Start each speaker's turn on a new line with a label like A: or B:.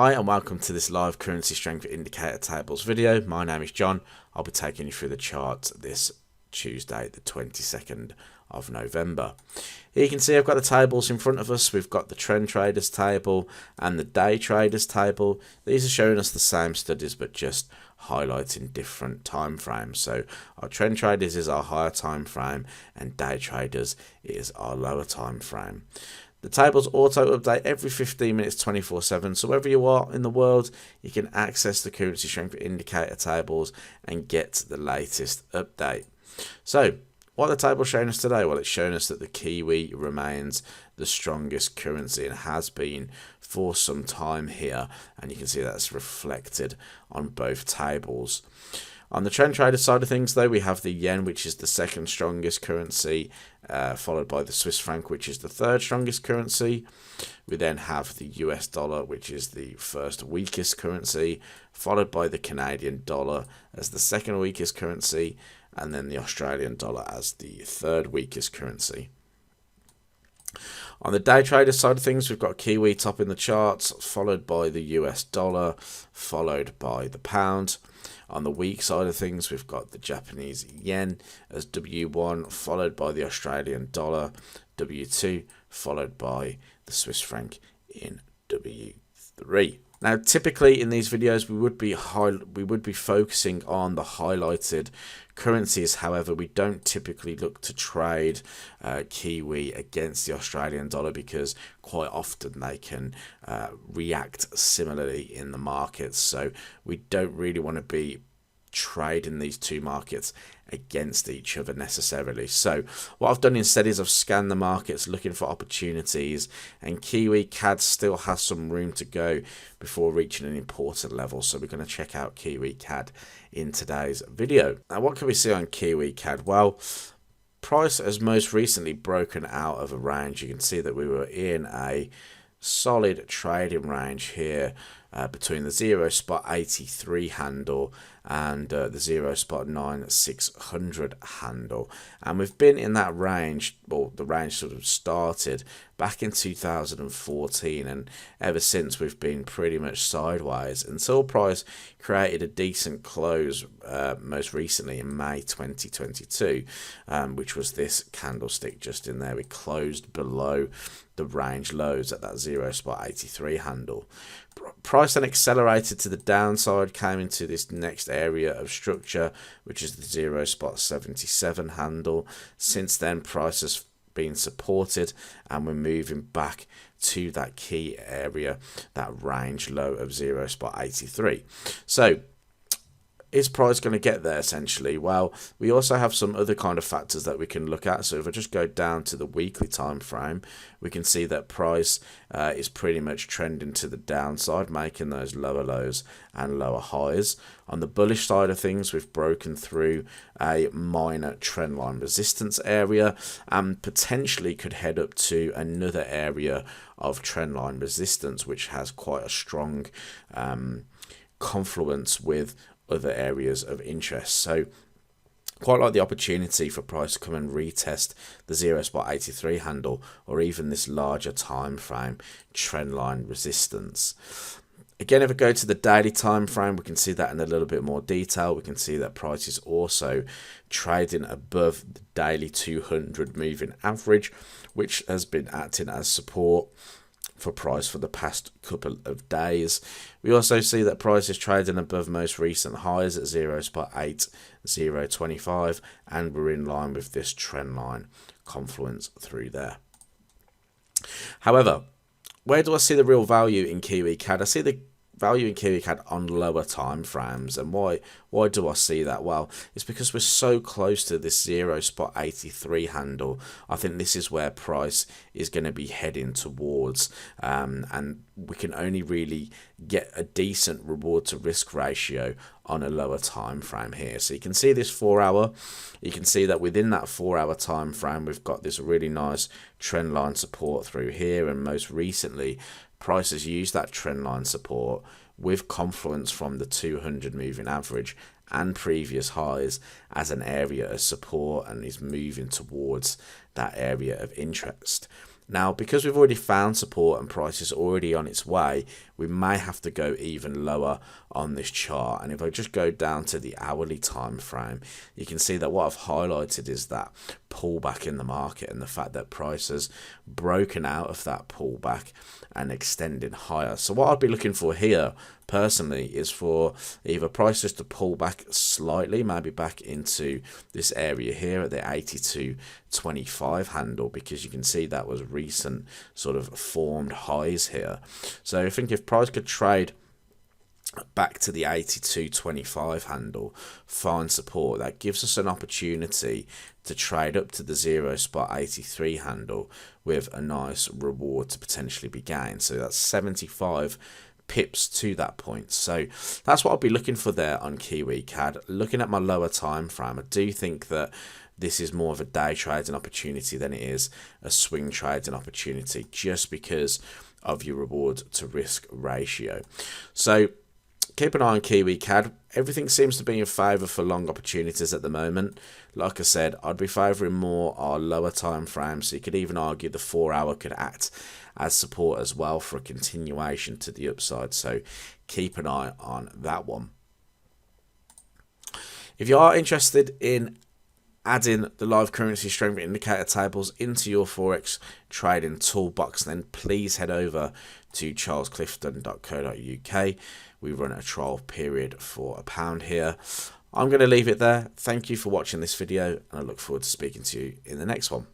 A: Hi and welcome to this live currency strength indicator tables video. My name is John. I'll be taking you through the charts this Tuesday the 22nd of November. Here you can see I've got the tables in front of us. We've got the trend traders table and the day traders table. These are showing us the same studies but just highlighting different time frames. So our trend traders is our higher time frame and day traders is our lower time frame. The tables auto update every 15 minutes 24/7, so wherever you are in the world you can access the currency strength indicator tables and get the latest update. So what the table showing us today? Well, it's showing us that the Kiwi remains the strongest currency and has been for some time here, and you can see that's reflected on both tables. On the trend trader side of things though, we have the yen, which is the second strongest currency, followed by the Swiss franc, which is the third strongest currency. We then have the US dollar, which is the first weakest currency, followed by the Canadian dollar as the second weakest currency, and then the Australian dollar as the third weakest currency. On the day trader side of things, we've got Kiwi topping the charts, followed by the US dollar, followed by the pound. On the weak side of things, we've got the Japanese yen as W1, followed by the Australian dollar, W2, followed by the Swiss franc in W3. Now, typically in these videos, we would be focusing on the highlighted currencies. However, we don't typically look to trade Kiwi against the Australian dollar because quite often they can react similarly in the markets. So we don't really want to be trading these two markets against each other necessarily. So what I've done instead is I've scanned the markets looking for opportunities, and Kiwi CAD still has some room to go before reaching an important level. So we're going to check out Kiwi CAD in today's video. Now, what can we see on Kiwi CAD? Well, price has most recently broken out of a range. You can see that we were in a solid trading range here between the 0 spot 83 handle and the 0 spot 9600 handle, and we've been in that range, well, the range sort of started back in 2014, and ever since we've been pretty much sideways until price created a decent close most recently in May 2022, which was this candlestick just in there. We closed below the range lows at that 0 spot 83 handle. Price then accelerated to the downside, came into this next area of structure, which is the 0 spot 77 handle. Since then, price has been supported and we're moving back to that key area, that range low of 0 spot 83. So is price going to get there essentially? Well, we also have some other kind of factors that we can look at. So if I just go down to the weekly time frame, we can see that price is pretty much trending to the downside, making those lower lows and lower highs. On the bullish side of things, we've broken through a minor trendline resistance area and potentially could head up to another area of trendline resistance, which has quite a strong confluence with other areas of interest. So quite like the opportunity for price to come and retest the 0 spot 83 handle or even this larger time frame trendline resistance. Again, if I go to the daily time frame, we can see that in a little bit more detail. We can see that price is also trading above the daily 200 moving average, which has been acting as support for price for the past couple of days. We also see that price is trading above most recent highs at 0 spot 8025, and we're in line with this trend line confluence through there. However, where do I see the real value in Kiwi CAD? I see the value in Kiwi CAD on lower time frames. And why do I see that? Well, it's because we're so close to this 0 spot 83 handle. I think this is where price is going to be heading towards, and we can only really get a decent reward to risk ratio on a lower time frame here. So you can see this 4 hour, you can see that within that 4 hour time frame we've got this really nice trend line support through here, and most recently price has used that trend line support with confluence from the 200 moving average and previous highs as an area of support and is moving towards that area of interest. Now, because we've already found support and price is already on its way, we may have to go even lower on this chart. And if I just go down to the hourly time frame, you can see that what I've highlighted is that pullback in the market and the fact that price has broken out of that pullback and extending higher. So what I'd be looking for here personally is for either prices to pull back slightly, maybe back into this area here at the 82.25 handle, because you can see that was recent sort of formed highs here. So I think if price could trade back to the 82.25 handle, find support, that gives us an opportunity to trade up to the 0 spot 83 handle with a nice reward to potentially be gained. So that's 75 pips to that point. So that's what I'll be looking for there on Kiwi CAD. Looking at my lower time frame, I do think that this is more of a day trading opportunity than it is a swing trading opportunity, just because of your reward to risk ratio. So keep an eye on Kiwi CAD. Everything seems to be in favour for long opportunities at the moment. Like I said, I'd be favouring more our lower time frame, so you could even argue the 4 hour could act as support as well for a continuation to the upside. So keep an eye on that one. If you are interested in adding the live currency strength indicator tables into your Forex trading toolbox, then please head over to charlesclifton.co.uk. We run a trial period for £1 here. I'm going to leave it there. Thank you for watching this video, and I look forward to speaking to you in the next one.